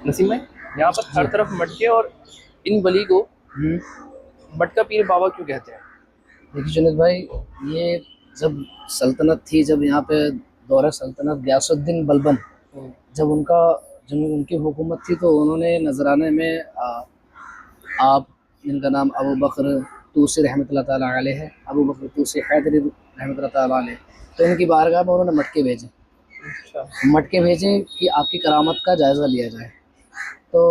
नसीम भाई, यहाँ पर हर तरफ मटके और इन गली को मटका पीर बाबा क्यों कहते हैं? देखिए जुनेद भाई, ये जब सल्तनत थी, जब यहाँ पे दौर सल्तनत गयासुद्दीन बलबन, जब उनकी हुकूमत थी, तो उन्होंने नजराने में आप जिनका नाम अबू बकर तूसी रहमतुल्लाह ताला अलैह है, अबू बकर तूसी हैदरी रहमतुल्लाह ताला अलैह, तो इनकी बारगाह में उन्होंने अच्छा। मटके भेजे कि आपकी करामत का जायज़ा लिया जाए। तो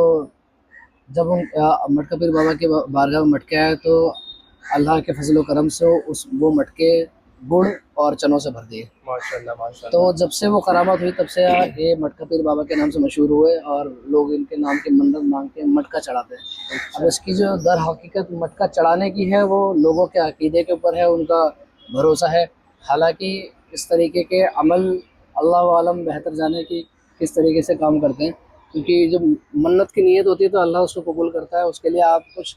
जब उन मटका पीर बाबा के बारगाह में मटके आए, तो अल्लाह के फजल व करम से वो मटके गुड़ और चनों से भर दिए। माशाल्लाह माशाल्लाह। तो जब से वो करामत हुई, तब से ये मटका पीर बाबा के नाम से मशहूर हुए और लोग इनके नाम की मन्नत मांग के मटका चढ़ाते हैं। अब इसकी जो दर हकीकत मटका चढ़ाने की है, वो लोगों के अकीदे के ऊपर है, उनका भरोसा है। हालांकि इस तरीके के अमल अल्लाह आलम बेहतर जाने की किस तरीके से काम करते हैं, क्योंकि जब मन्नत की नीयत होती है तो अल्लाह उसको कबूल करता है। उसके लिए आप कुछ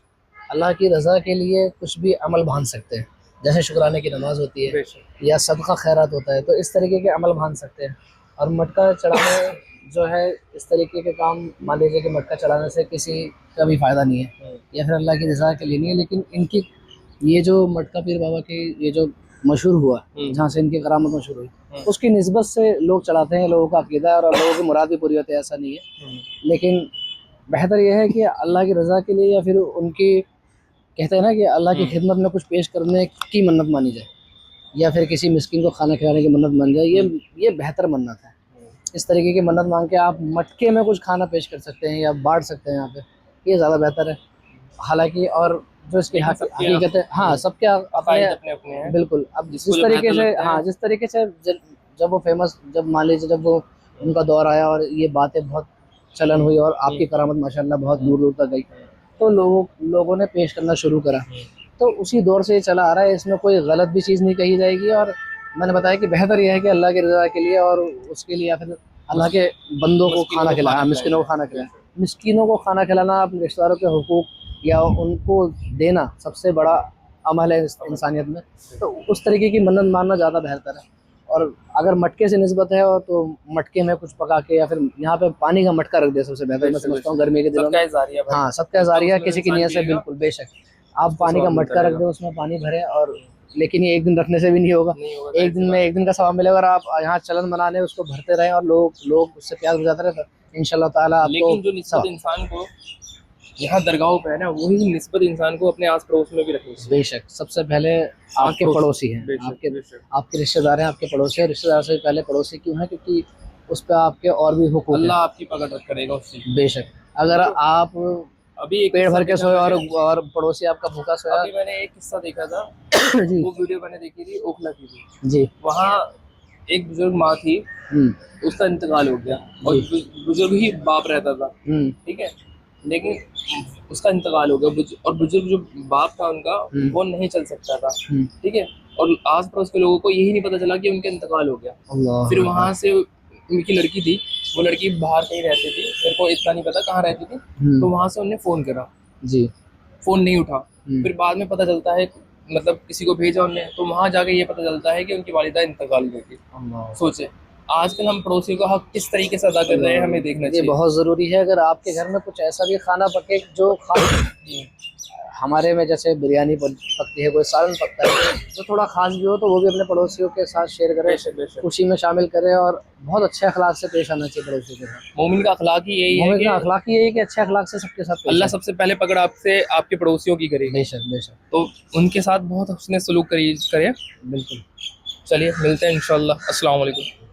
अल्लाह की रज़ा के लिए कुछ भी अमल बांध सकते हैं, जैसे शुक्राने की नमाज होती है या सदका खैरात होता है, तो इस तरीके के अमल बांध सकते हैं। और मटका चढ़ाने जो है, इस तरीके के काम, मान लीजिए कि मटका चढ़ाने से किसी का भी फ़ायदा नहीं है या फिर अल्लाह की रज़ा के लिए नहीं है, लेकिन इनकी ये जो मटका पीर बाबा की ये जो मशहूर हुआ, जहाँ से इनकी करामत मशहूर हुई, उसकी निस्बत से लोग चढ़ाते हैं। लोगों का अकीदा है और लोगों की मुराद भी पूरी होती है, ऐसा नहीं है। लेकिन बेहतर यह है कि अल्लाह की रज़ा के लिए, या फिर उनकी, कहते हैं ना कि अल्लाह की खिदमत में कुछ पेश करने की मन्नत मानी जाए, या फिर किसी मिस्किन को खाना खिलाने की मन्नत मान जाए, ये बेहतर मन्नत है। इस तरीके की मन्नत मांग के आप मटके में कुछ खाना पेश कर सकते हैं या बांट सकते हैं यहाँ पे, ये ज़्यादा बेहतर है। हालांकि और जो इसकी हकीकत है, हाँ, सबके अपने अपने हैं। बिल्कुल। अब जिस तरीके से, हाँ, जिस तरीके से जब वो फेमस, जब मान लीजिए जब वो उनका दौर आया और ये बातें बहुत चलन हुई और आपकी करामत माशाल्लाह बहुत दूर दूर तक गई, तो लोगों ने पेश करना शुरू करा। तो उसी दौर से ये चला आ रहा है, इसमें कोई गलत भी चीज़ नहीं कही जाएगी। और मैंने बताया कि बेहतर यह है कि अल्लाह की रज़ा के लिए और उसके लिए, या फिर अल्लाह के बंदों को खाना खिलाना, मिस्किनों को खाना खिलाना, मिस्किनों को खाना खिलाना, अपने रिश्तेदारों के हुकूक या उनको देना सबसे बड़ा अमल है इंसानियत में। तो उस तरीके की मन्नत मानना ज़्यादा बेहतर है। और अगर मटके से निस्बत है, और तो मटके में कुछ पका के, या फिर यहाँ पे पानी का मटका रख दिया, सबसे बेहतर मैं समझता हूँ गर्मी के दिनों में। हाँ, सबका जारिया, किसी की नीयत से, बिल्कुल बेशक आप पानी का मटका रख दें, उसमें पानी भरें, और लेकिन ये एक दिन रखने से भी नहीं होगा। एक दिन में एक दिन का सवाब मिलेगा, और आप यहाँ चलन बनाने उसको भरते रहें और लोग उससे प्यार हो जाते रहे, तो इंशाल्लाह ताला आपको। लेकिन जो निस्बत इंसान को यहाँ दरगाहों पे है ना, वही निस्बत इंसान को अपने आस पड़ोस में भी रखनी चाहिए। बेशक, सबसे पहले आपके पड़ोसी हैं, आपके रिश्तेदार हैं, आपके पड़ोसी हैं। रिश्तेदार से पहले पड़ोसी क्यों हैं? क्योंकि उस पर आपके और भी हुकूक हैं। अल्लाह आपकी पकड़ करेगा उससे। बेशक, अगर आप अभी एक पेट भर के सोए और पड़ोसी आपका भूखा सोया। अभी मैंने एक किस्सा देखा था जी वो वीडियो मैंने देखी थी, ओखला की थी जी। वहाँ एक बुजुर्ग माँ थी, उसका इंतकाल हो गया, और बुजुर्ग ही बाप रहता था, ठीक है, लेकिन उसका इंतकाल हो गया, और बुजुर्ग जो बाप था उनका, वो नहीं चल सकता था, ठीक है, और आस पड़ोस के लोगों को यही नहीं पता चला कि उनका इंतकाल हो गया। फिर वहाँ से उनकी लड़की थी, वो लड़की बाहर कहीं रहती थी, मेरे को इतना नहीं पता कहाँ रहती थी, तो वहाँ से उन्होंने फ़ोन करा जी, फ़ोन नहीं उठा। फिर बाद में पता चलता है, मतलब किसी को भेजा उन्होंने, तो वहाँ जाके ये पता चलता है कि उनकी वालिदा इंतकाल हो गई। सोचे आजकल हम पड़ोसी का हक किस तरीके से अदा कर रहे हैं, हमें देखना चाहिए। ये बहुत ज़रूरी है। अगर आपके घर में कुछ ऐसा भी खाना पके जो हमारे में जैसे बिरयानी पकती है, कोई सालन पकता है, जो थोड़ा खास भी हो, तो वो भी अपने पड़ोसियों के साथ शेयर करें, खुशी में शामिल करें, और बहुत अच्छे अखलाक से पेश आना चाहिए पड़ोसियों के साथ। मोमिन का अखलाक ही यही है, मोमिन का अखलाक ही यही है कि अच्छे अखलाक से सबके साथ। अल्लाह सबसे पहले पकड़ आपसे आपके पड़ोसियों की करेगी। बेशक बेशक, तो उनके साथ बहुत हुस्न सलूक करें। बिल्कुल। चलिए मिलते हैं इंशाल्लाह। अस्सलाम वालेकुम।